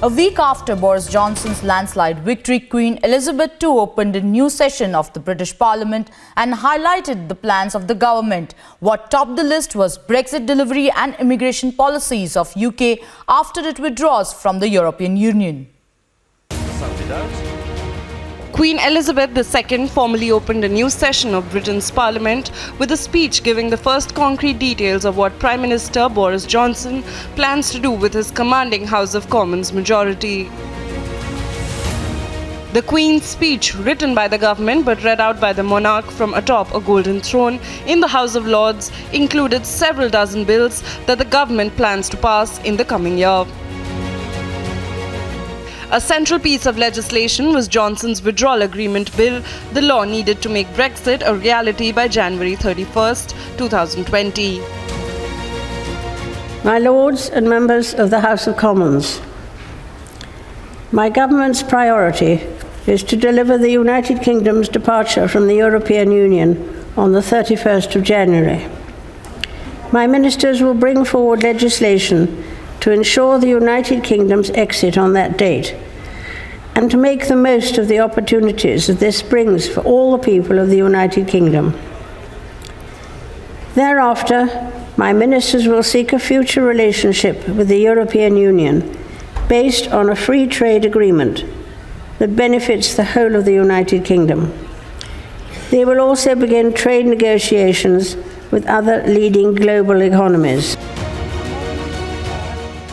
A week after Boris Johnson's landslide victory, Queen Elizabeth II opened a new session of the British Parliament and highlighted the plans of the government. What topped the list was Brexit delivery and immigration policies of UK after it withdraws from the European Union. Queen Elizabeth II formally opened a new session of Britain's Parliament with a speech giving the first concrete details of what Prime Minister Boris Johnson plans to do with his commanding House of Commons majority. The Queen's speech, written by the government but read out by the monarch from atop a golden throne in the House of Lords, included several dozen bills that the government plans to pass in the coming year. A central piece of legislation was Johnson's Withdrawal Agreement Bill, the law needed to make Brexit a reality by January 31st, 2020. My Lords and members of the House of Commons, my government's priority is to deliver the United Kingdom's departure from the European Union on the 31st of January. My ministers will bring forward legislation to ensure the United Kingdom's exit on that date, and to make the most of the opportunities that this brings for all the people of the United Kingdom. Thereafter, my ministers will seek a future relationship with the European Union based on a free trade agreement that benefits the whole of the United Kingdom. They will also begin trade negotiations with other leading global economies.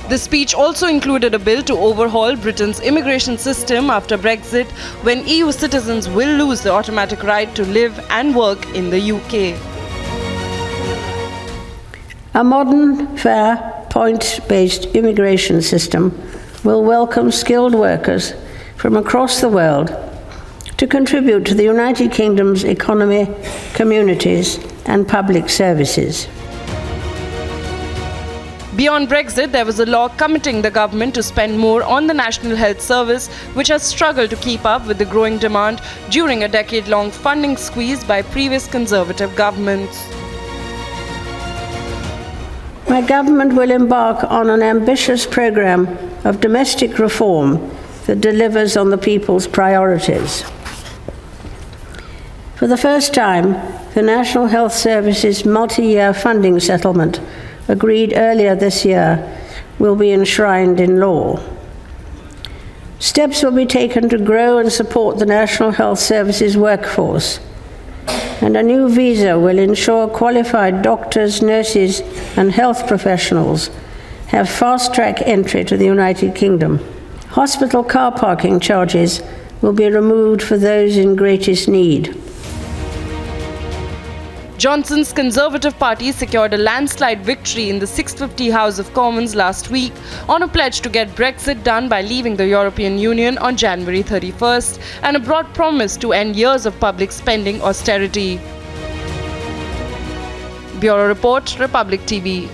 The speech also included a bill to overhaul Britain's immigration system after Brexit, when EU citizens will lose the automatic right to live and work in the UK. A modern, fair, points-based immigration system will welcome skilled workers from across the world to contribute to the United Kingdom's economy, communities, and public services. Beyond Brexit, there was a law committing the government to spend more on the National Health Service, which has struggled to keep up with the growing demand during a decade-long funding squeeze by previous Conservative governments. My government will embark on an ambitious programme of domestic reform that delivers on the people's priorities. For the first time, the National Health Service's multi-year funding settlement, agreed earlier this year, will be enshrined in law. Steps will be taken to grow and support the National Health Service's workforce, and a new visa will ensure qualified doctors, nurses, and health professionals have fast-track entry to the United Kingdom. Hospital car parking charges will be removed for those in greatest need. Johnson's Conservative Party secured a landslide victory in the 650 House of Commons last week on a pledge to get Brexit done by leaving the European Union on January 31st, and a broad promise to end years of public spending austerity. Bureau Report, Republic TV.